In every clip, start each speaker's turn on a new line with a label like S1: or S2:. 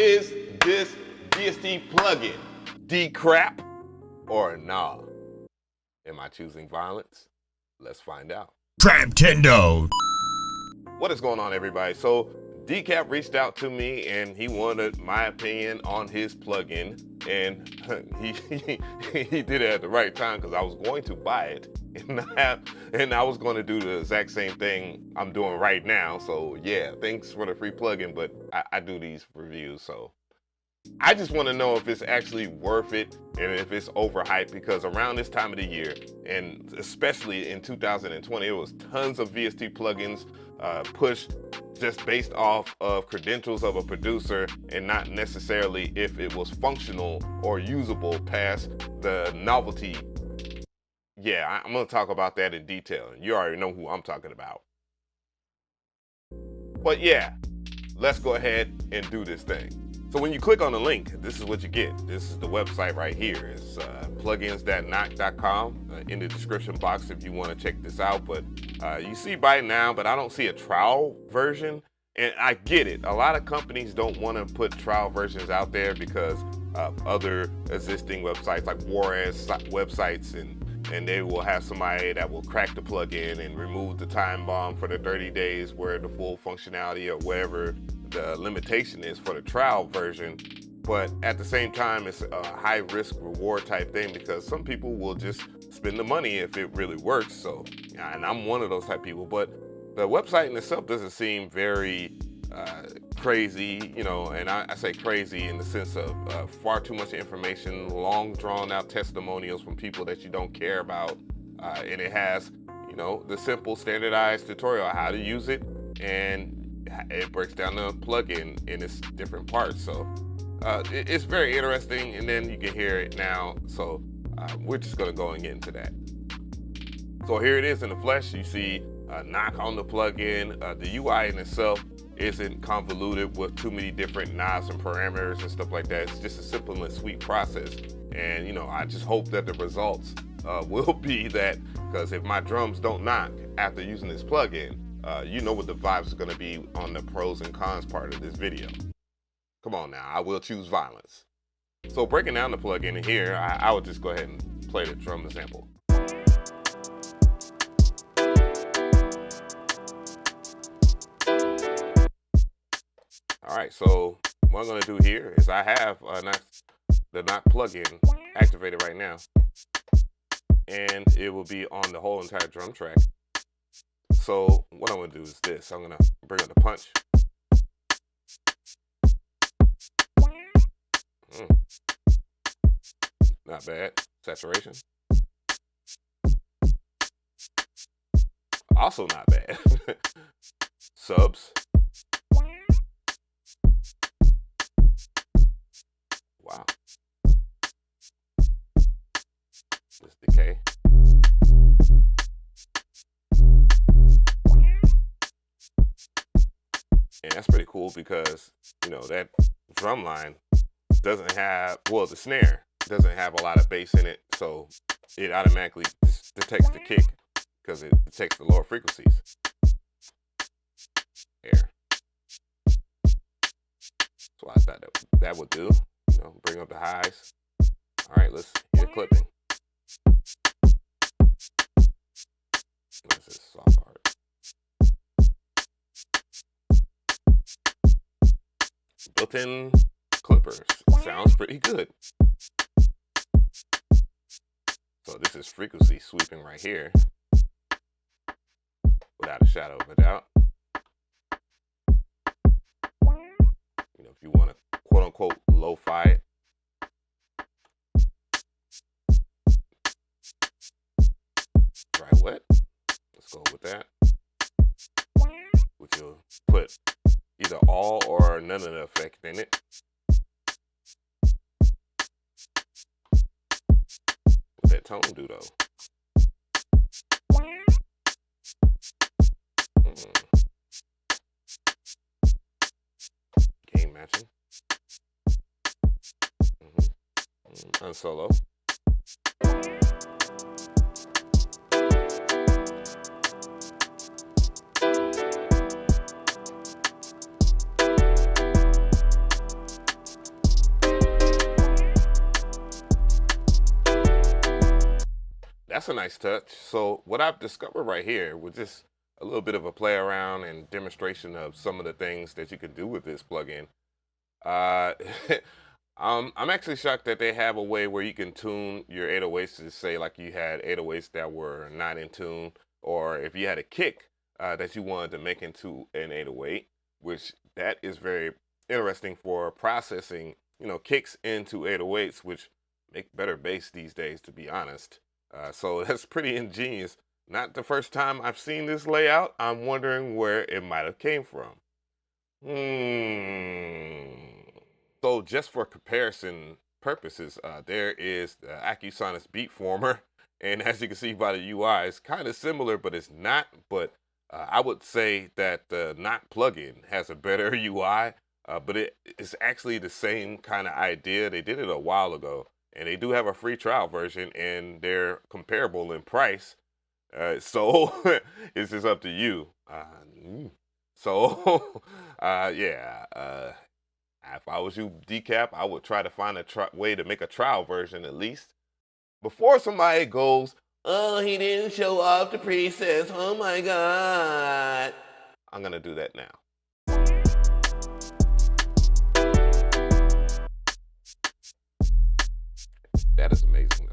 S1: Is this VST plugin DECAP or nah? Am I choosing violence? Let's find out.
S2: Crabtendo.
S1: What is going on, everybody? So DECAP reached out to me and he wanted my opinion on his plugin, and he did it at the right time because I was going to buy it and I was going to do the exact same thing I'm doing right now. So yeah, thanks for the free plugin, but I do these reviews, so I just want to know if it's actually worth it and if it's overhyped, because around this time of the year, and especially in 2020, there was tons of VST plugins pushed just based off of credentials of a producer and not necessarily if it was functional or usable past the novelty. Yeah, I'm going to talk about that in detail. You already know who I'm talking about. But yeah, let's go ahead and do this thing. So when you click on the link, this is what you get. This is the website right here. It's plugins.knock.com in the description box if you want to check this out. But you see by now, but I don't see a trial version. And I get it. A lot of companies don't want to put trial versions out there because of other existing websites like Juarez websites, and they will have somebody that will crack the plugin and remove the time bomb for the 30 days where the full functionality or whatever the limitation is for the trial version. But at the same time, it's a high risk reward type thing because some people will just spend the money if it really works. So, and I'm one of those type of people, but the website in itself doesn't seem very crazy, you know, and I say crazy in the sense of far too much information, long drawn out testimonials from people that you don't care about. And it has, you know, the simple standardized tutorial on how to use it, and it breaks down the plugin in its different parts. So it's very interesting, and then you can hear it now. So we're just gonna go and get into that. So here it is in the flesh. You see knock on the plugin. The UI in itself isn't convoluted with too many different knobs and parameters and stuff like that. It's just a simple and sweet process. And you know, I just hope that the results will be that, because if my drums don't knock after using this plugin, you know what the vibes are going to be on the pros and cons part of this video. Come on now, I will choose violence. So breaking down the plugin here, I would just go ahead and play the drum sample. All right, so what I'm going to do here is I have the knock plugin activated right now, and it will be on the whole entire drum track. So what I'm going to do is this. I'm going to bring up the punch. Not bad. Saturation. Also not bad. Subs. Wow. This decay. And that's pretty cool because, you know, that drum line doesn't have, well, the snare doesn't have a lot of bass in it, so it automatically detects the kick because it detects the lower frequencies. Air. So I thought that would do, you know, bring up the highs. All right, let's hear clipping. This is soft part. Built-in clippers. Sounds pretty good. So this is frequency sweeping right here, without a shadow of a doubt. You know, if you want to quote-unquote lo-fi it. Dry wet. Let's go with that. Which will put either all or none of the effect in it. What's that tone do though? Gain matching. Unsolo. that's a nice touch. So what I've discovered right here with just a little bit of a play around and demonstration of some of the things that you can do with this plugin. Uh, I'm actually shocked that they have a way where you can tune your 808s to say like you had 808s that were not in tune, or if you had a kick that you wanted to make into an 808, which that is very interesting for processing, you know, kicks into 808s, which make better bass these days, to be honest. So that's pretty ingenious. Not the first time I've seen this layout. I'm wondering where it might have came from. So just for comparison purposes, there is the Acusonics Beatformer, and as you can see by the UI, it's kind of similar, but it's not. But I would say that the Not plugin has a better UI, but it's actually the same kind of idea. They did it a while ago, and they do have a free trial version, and they're comparable in price. So it's just up to you. So yeah, if I was you, DECAP, I would try to find a way to make a trial version at least. Before somebody goes, oh, he didn't show off the presets, oh my God. I'm gonna do that now. That is amazing though.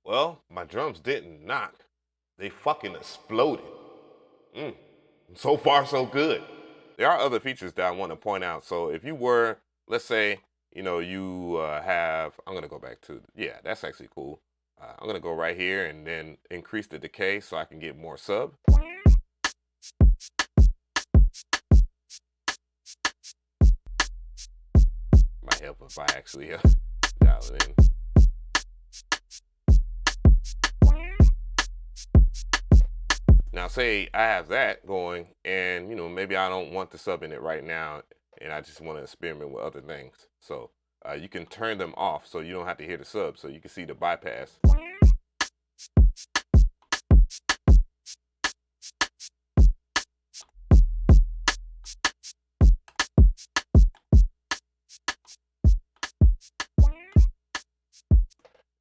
S1: Well, my drums didn't knock. They fucking exploded. So far, so good. There are other features that I want to point out. So if you were, let's say, you know, you have, I'm going to go back to, yeah, that's actually cool. I'm going to go right here and then increase the decay so I can get more sub. Might help if I actually dial it in. Now say I have that going and, you know, maybe I don't want the sub in it right now and I just want to experiment with other things. So you can turn them off so you don't have to hear the sub, so you can see the bypass.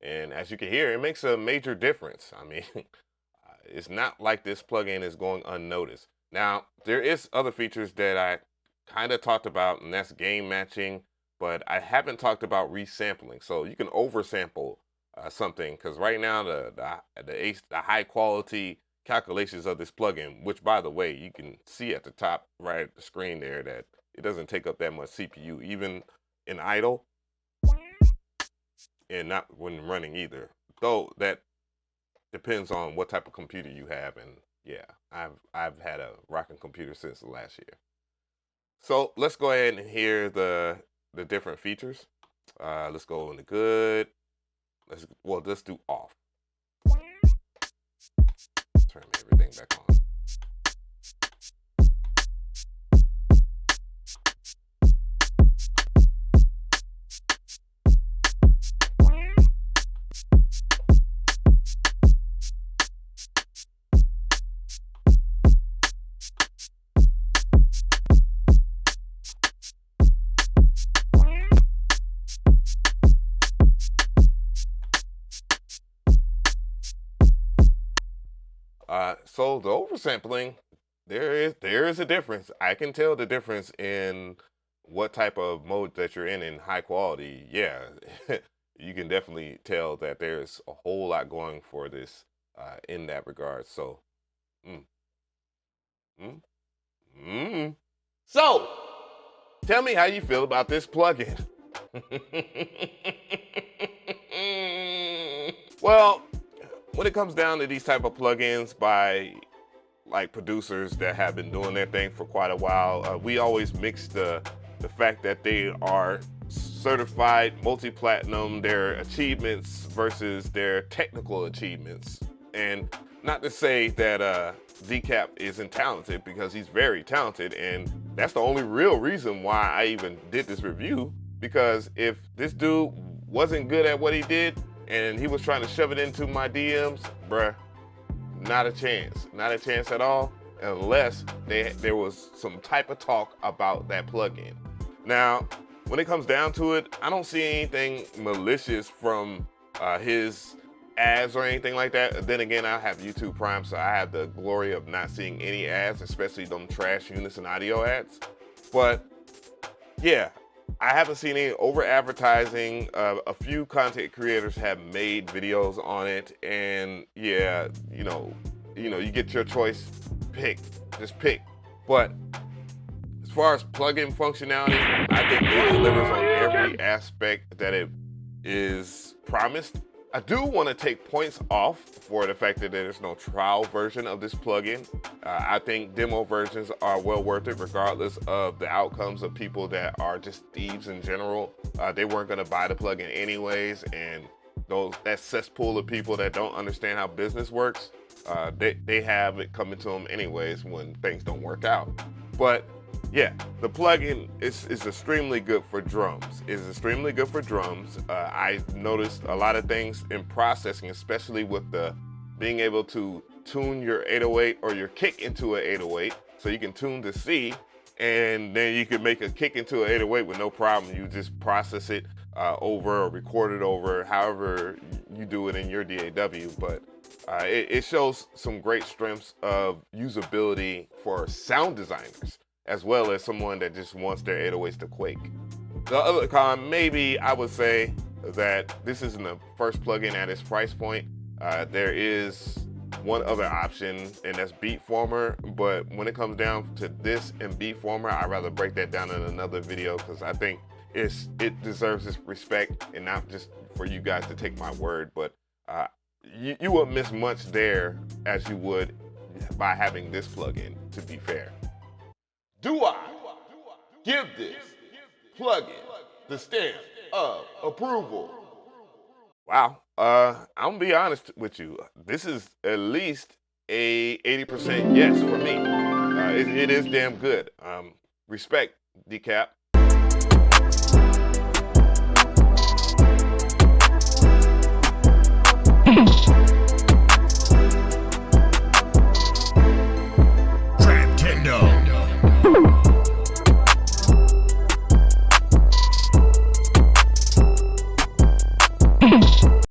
S1: And as you can hear, it makes a major difference. I mean, it's not like this plugin is going unnoticed. Now, there is other features that I kind of talked about, and that's gain matching, but I haven't talked about resampling. So you can oversample something, because right now the high quality calculations of this plugin, which by the way, you can see at the top right at the screen there that it doesn't take up that much CPU, even in idle, and not when running either. Though that depends on what type of computer you have, and yeah, I've had a rocking computer since last year. So let's go ahead and hear the different features. Let's go into good. Let's do off. Turn everything back on. So the oversampling, there is a difference. I can tell the difference in what type of mode that you're in high quality. Yeah, you can definitely tell that there's a whole lot going for this in that regard. So, So, tell me how you feel about this plugin. Well, when it comes down to these type of plugins, by like producers that have been doing their thing for quite a while. We always mix the fact that they are certified multi-platinum, their achievements versus their technical achievements. And not to say that DECAP isn't talented, because he's very talented, and that's the only real reason why I even did this review. Because if this dude wasn't good at what he did and he was trying to shove it into my DMs, bruh, not a chance. Not a chance at all, unless there was some type of talk about that plugin. Now, when it comes down to it, I don't see anything malicious from his ads or anything like that. Then again, I have YouTube Prime, so I have the glory of not seeing any ads, especially them trash Unison audio ads. But yeah, I haven't seen any over advertising. A few content creators have made videos on it, and yeah, you know, you get your choice. Just pick. But as far as plugin functionality, I think it delivers on every aspect that it is promised. I do want to take points off for the fact that there's no trial version of this plugin. I think demo versions are well worth it, regardless of the outcomes of people that are just thieves in general. They weren't going to buy the plugin anyways, and that cesspool of people that don't understand how business works, they have it coming to them anyways when things don't work out. But yeah, the plugin is extremely good for drums. It's extremely good for drums. I noticed a lot of things in processing, especially with the being able to tune your 808 or your kick into an 808. So you can tune the C, and then you can make a kick into an 808 with no problem. You just process it over or record it over, however you do it in your DAW. But it shows some great strengths of usability for sound designers, as well as someone that just wants their 808s to quake. The other con, maybe I would say that this isn't the first plugin at its price point. There is one other option, and that's Beatformer. But when it comes down to this and Beatformer, I'd rather break that down in another video, because I think it deserves its respect, and not just for you guys to take my word, but you won't miss much there as you would by having this plugin, to be fair. Do I give this plugin the stamp of approval? Wow, I'm gonna be honest with you. This is at least a 80% yes for me. It is damn good. Respect, DECAP.